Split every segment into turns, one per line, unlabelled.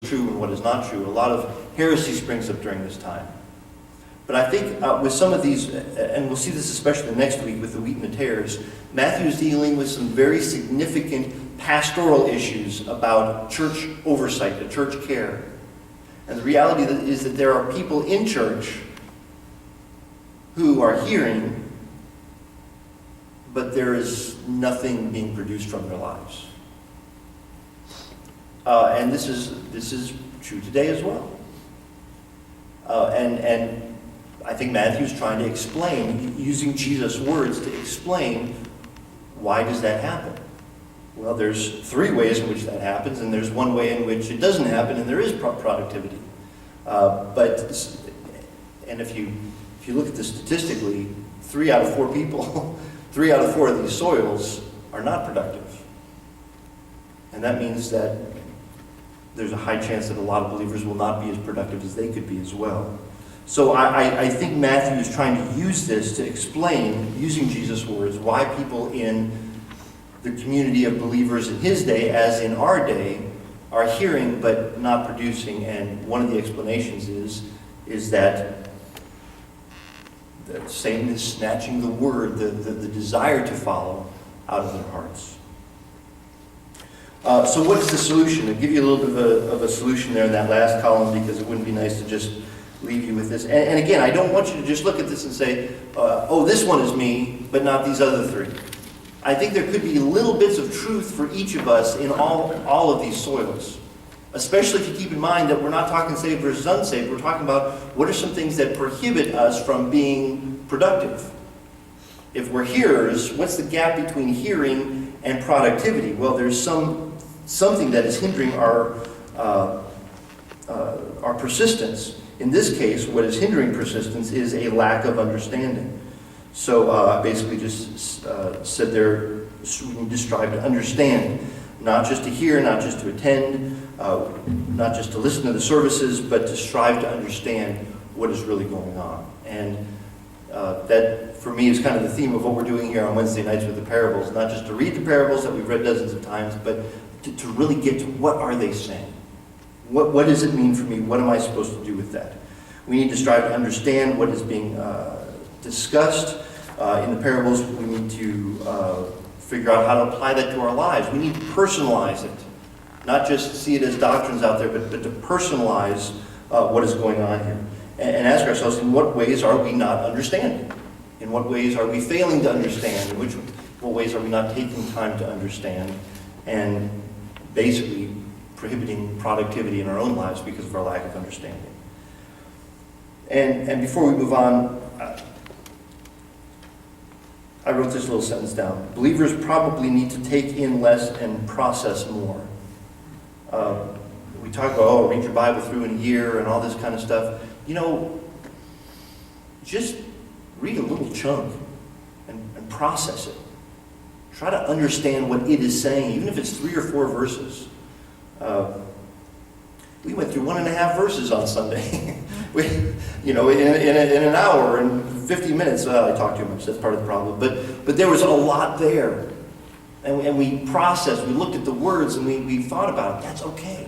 true and what is not true. A lot of heresy springs up during this time. But I think with some of these, and we'll see this especially next week with the wheat and the tares, Matthew is dealing with some very significant pastoral issues about church oversight, the church care. And the reality is that there are people in church who are hearing, but there is nothing being produced from their lives. And this is true today as well. And I think Matthew's trying to explain, using Jesus' words to explain, why does that happen? Well, there's three ways in which that happens, and there's one way in which it doesn't happen, and there is productivity. And if you look at this statistically, 3 out of 4 people, 3 out of 4 of these soils are not productive. And that means that there's a high chance that a lot of believers will not be as productive as they could be as well. So I think Matthew is trying to use this to explain, using Jesus' words, why people in the community of believers in his day, as in our day, are hearing but not producing. And one of the explanations is that Satan is snatching the word, the desire to follow, out of their hearts. So what is the solution? I'll give you a little bit of a solution there in that last column, because it wouldn't be nice to just leave you with this. And again, I don't want you to just look at this and say, oh, this one is me, but not these other 3. I think there could be little bits of truth for each of us in all of these soils. Especially if you keep in mind that we're not talking saved versus unsaved. We're talking about what are some things that prohibit us from being productive. If we're hearers, what's the gap between hearing and productivity? Well, there's something that is hindering our persistence. In this case, what is hindering persistence is a lack of understanding. So I basically just said there, we need to strive to understand, not just to hear, not just to attend, not just to listen to the services, but to strive to understand what is really going on. And that, for me, is kind of the theme of what we're doing here on Wednesday nights with the parables. Not just to read the parables that we've read dozens of times, but to really get to what are they saying. What does it mean for me? What am I supposed to do with that? We need to strive to understand what is being discussed in the parables. We need to figure out how to apply that to our lives. We need to personalize it. Not just see it as doctrines out there, but to personalize what is going on here. And ask ourselves, in what ways are we not understanding? In what ways are we failing to understand? In what ways are we not taking time to understand? And basically prohibiting productivity in our own lives because of our lack of understanding. And before we move on, I wrote this little sentence down. Believers probably need to take in less and process more. We talk about, read your Bible through in a year and all this kind of stuff. You know, just read a little chunk and process it. Try to understand what it is saying, even if it's 3 or 4 verses. We went through 1.5 verses on Sunday. In an hour and 50 minutes. I talk too much, that's part of the problem. But there was a lot there. And we processed, we looked at the words, and we thought about it. That's okay.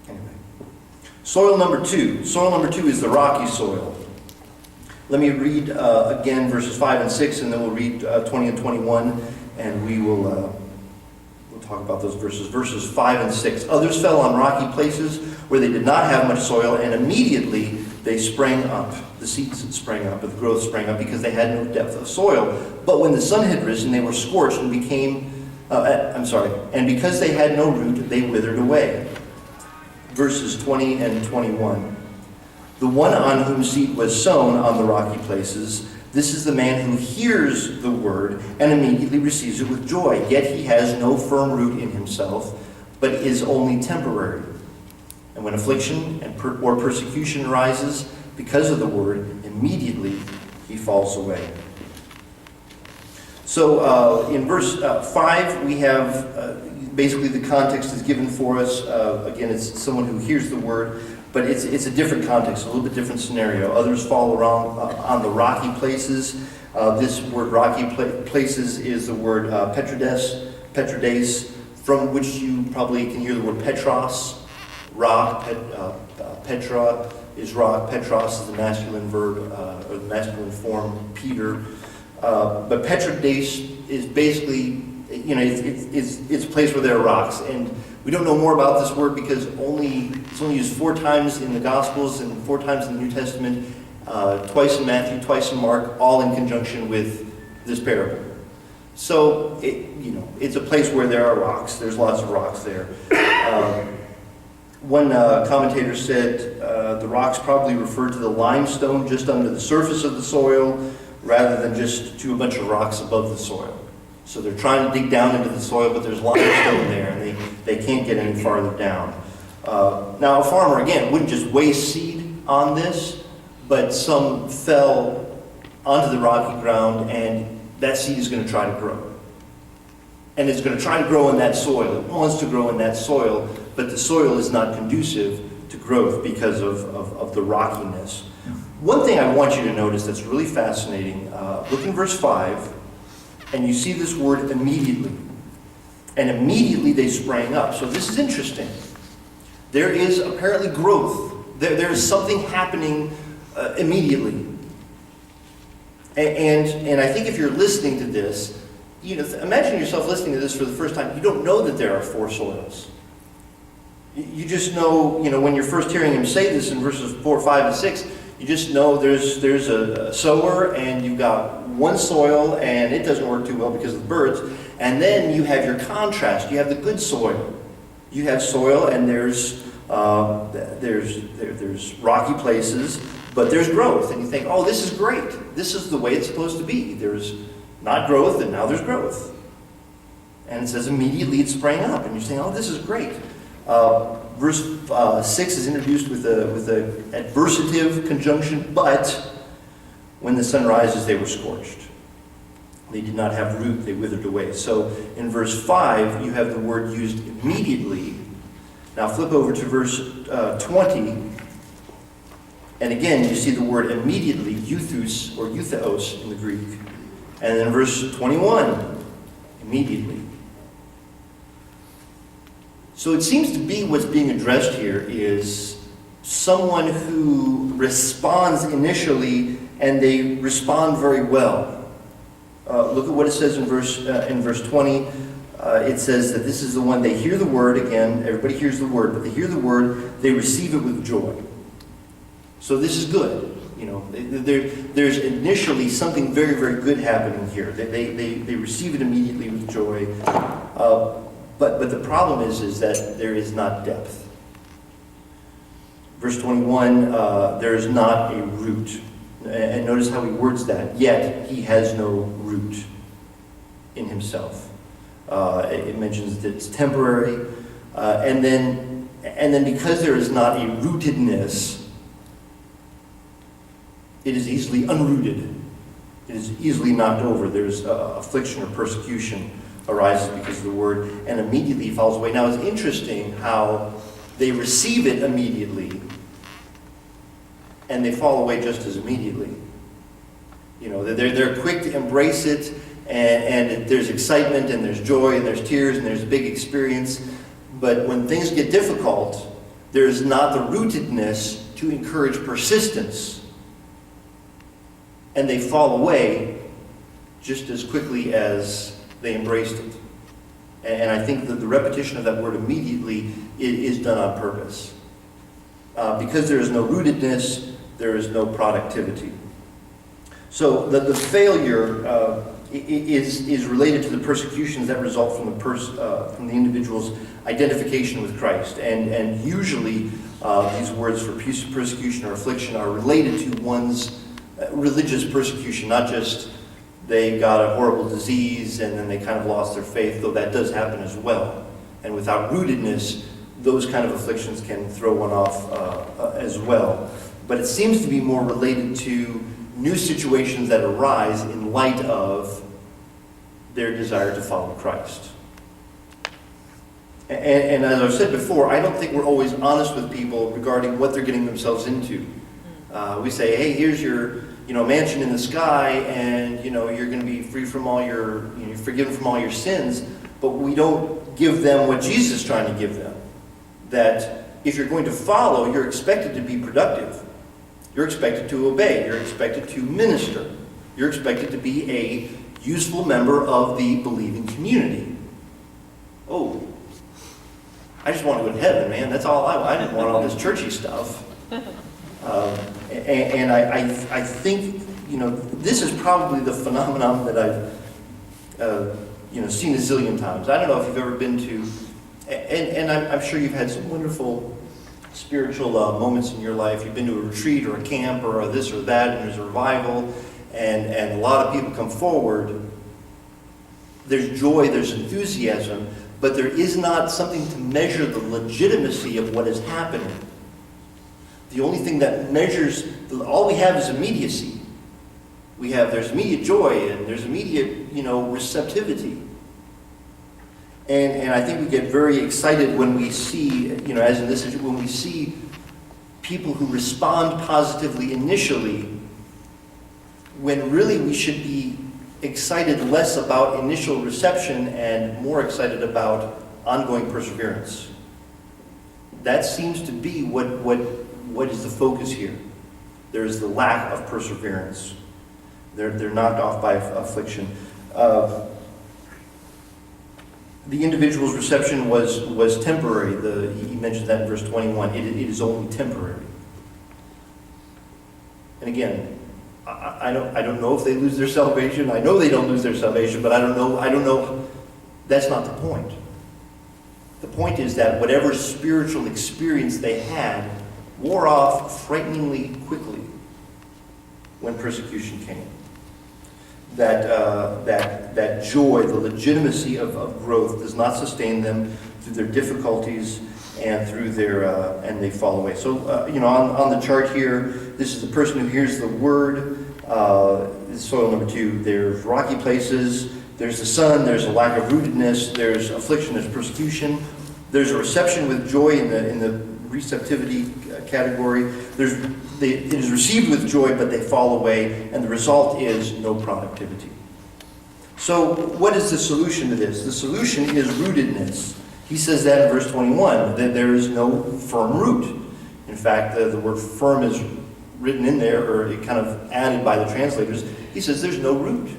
Anyway. Soil number 2. Soil number 2 is the rocky soil. Let me read again verses 5 and 6, and then we'll read 20 and 21, and we'll talk about those verses. Verses 5 and 6. Others fell on rocky places where they did not have much soil, and immediately they sprang up. The seeds sprang up, the growth sprang up, because they had no depth of soil. But when the sun had risen, they were scorched and and because they had no root, they withered away. Verses 20 and 21. The one on whom seed was sown on the rocky places, this is the man who hears the word and immediately receives it with joy. Yet he has no firm root in himself, but is only temporary. And when affliction or persecution arises because of the word, immediately he falls away. So in verse 5, we have basically the context is given for us. Again, it's someone who hears the word, but it's a different context, a little bit different scenario. Others fall around on the rocky places. This word rocky places is the word petrodes, Petrodais, from which you probably can hear the word Petros, rock. Petra is rock. Petros is the masculine verb, or the masculine form, Peter. But Petrodais is basically, it's a place where there are rocks. And we don't know more about this word because it's only used 4 times in the Gospels and 4 times in the New Testament, twice in Matthew, twice in Mark, all in conjunction with this parable. So, it's a place where there are rocks. There's lots of rocks there. One commentator said the rocks probably refer to the limestone just under the surface of the soil rather than just to a bunch of rocks above the soil. So they're trying to dig down into the soil, but there's limestone there, and they can't get any farther down. Now, a farmer, again, wouldn't just waste seed on this, but some fell onto the rocky ground, and that seed is going to try to grow. And it's going to try to grow in that soil. It wants to grow in that soil, but the soil is not conducive to growth because of the rockiness. One thing I want you to notice that's really fascinating, look in verse 5, and you see this word immediately. And immediately they sprang up. So this is interesting. There is apparently growth. There is something happening immediately. And I think if you're listening to this, imagine yourself listening to this for the first time. You don't know that there are 4 soils. You just know, when you're first hearing him say this in verses 4, 5, and 6, you just know there's a sower and you've got one soil and it doesn't work too well because of the birds. And then you have your contrast. You have the good soil. You have soil and there's rocky places, but there's growth. And you think, oh, this is great. This is the way it's supposed to be. There's not growth and now there's growth. And it says immediately it sprang up. And you're saying, oh, this is great. Verse 6 is introduced with a adversative conjunction, but when the sun rises, they were scorched. They did not have root, they withered away. So in verse 5, you have the word used immediately. Now flip over to verse 20, and again you see the word immediately, euthus or eutheos in the Greek. And then verse 21, immediately. So it seems to be what's being addressed here is someone who responds initially and they respond very well. Look at what it says in verse 20. It says that this is the one, they hear the word, again, everybody hears the word, but they hear the word, they receive it with joy. So this is good. There's initially something very, very good happening here. They receive it immediately with joy. But the problem is that there is not depth. Verse 21, there is not a root. And notice how he words that. Yet he has no root in himself. It mentions that it's temporary. And then because there is not a rootedness, it is easily unrooted. It is easily knocked over. There's affliction or persecution arises because of the word, and immediately falls away. Now it's interesting how they receive it immediately, and they fall away just as immediately. They're quick to embrace it, and there's excitement, and there's joy, and there's tears, and there's a big experience. But when things get difficult, there's not the rootedness to encourage persistence. And they fall away just as quickly as they embraced it. And I think that the repetition of that word immediately is done on purpose. Because there is no rootedness, there is no productivity. So the failure is related to the persecutions that result from the individual's identification with Christ. And usually these words for persecution or affliction are related to one's religious persecution, not just they got a horrible disease and then they kind of lost their faith, though that does happen as well. And without rootedness, those kind of afflictions can throw one off as well. But it seems to be more related to new situations that arise in light of their desire to follow Christ. And as I've said before, I don't think we're always honest with people regarding what they're getting themselves into. We say, hey, here's your mansion in the sky, and you're going to be free from all your, forgiven from all your sins. but we don't give them what Jesus is trying to give them. That if you're going to follow, you're expected to be productive. You're expected to obey. You're expected to minister. You're expected to be a useful member of the believing community. Oh, I just want to go to heaven, man. That's all I didn't want all this churchy stuff. And I think, this is probably the phenomenon that I've, seen a zillion times. I don't know if you've ever been to, and I'm sure you've had some wonderful spiritual moments in your life. You've been to a retreat or a camp or this or that, and there's a revival, and a lot of people come forward. There's joy, there's enthusiasm, but there is not something to measure the legitimacy of what is happening. The only thing that measures, all we have is immediacy. There's immediate joy and there's immediate, receptivity. And I think we get very excited when we see, as in this, when we see people who respond positively initially, when really we should be excited less about initial reception and more excited about ongoing perseverance. That seems to be what is the focus here. There's the lack of perseverance. They're knocked off by affliction. The individual's reception was temporary. He mentions that in verse 21. It is only temporary. And again, I don't know if they lose their salvation. I know they don't lose their salvation, but I don't know. That's not the point. The point is that whatever spiritual experience they had wore off frighteningly quickly when persecution came. That joy, the legitimacy of growth does not sustain them through their difficulties and through their and they fall away. So on the chart here, this is the person who hears the word. Soil number 2. There's rocky places. There's the sun. There's a lack of rootedness. There's affliction. There's persecution. There's a reception with joy in the receptivity category. It is received with joy, but they fall away, and the result is no productivity. So what is the solution to this? The solution is rootedness. He says that in verse 21, that there is no firm root. In fact, the word firm is written in there, or it kind of added by the translators. He says there's no root.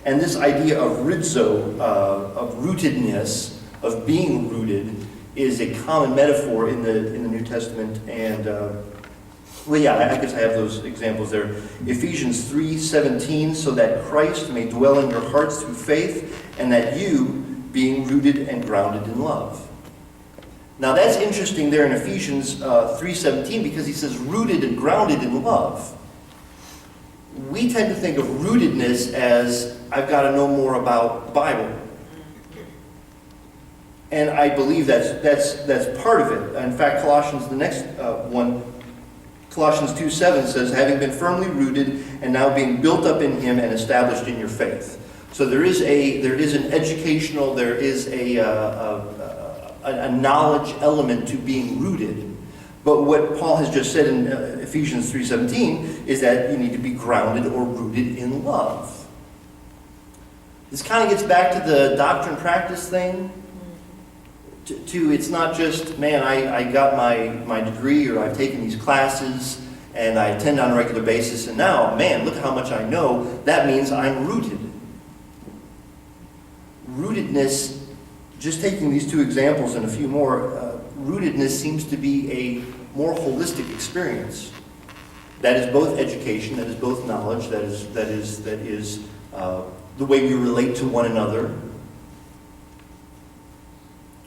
And this idea of rizzo, of rootedness, of being rooted, is a common metaphor in the New Testament. And I guess I have those examples there. Ephesians 3:17, so that Christ may dwell in your hearts through faith, and that you, being rooted and grounded in love. Now that's interesting there in Ephesians 3:17, because he says rooted and grounded in love. We tend to think of rootedness as, I've got to know more about the Bible. And I believe that's part of it. In fact, Colossians, the next one, Colossians 2:7 says, having been firmly rooted and now being built up in him and established in your faith. So there is an educational, there is a knowledge element to being rooted. But what Paul has just said in Ephesians 3:17 is that you need to be grounded or rooted in love. This kind of gets back to the doctrine practice thing. It's not just, man, I got my degree, or I've taken these classes and I attend on a regular basis, and now, man, look how much I know. That means I'm rooted. Rootedness, just taking these two examples and a few more, rootedness seems to be a more holistic experience. That is both education, that is both knowledge, that is the way we relate to one another.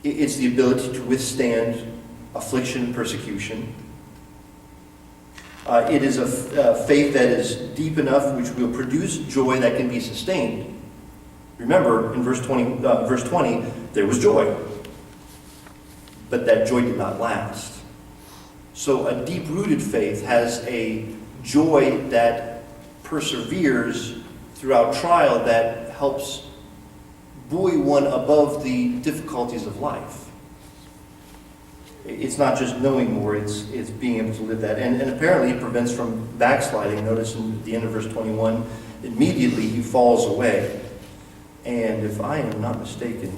It's the ability to withstand affliction and persecution. It is a faith that is deep enough which will produce joy that can be sustained. Remember, in verse 20, there was joy. But that joy did not last. So a deep-rooted faith has a joy that perseveres throughout trial, that helps buoy one above the difficulties of life. It's not just knowing more, it's being able to live that. And apparently it prevents from backsliding. Notice in the end of verse 21, immediately he falls away. And if I am not mistaken,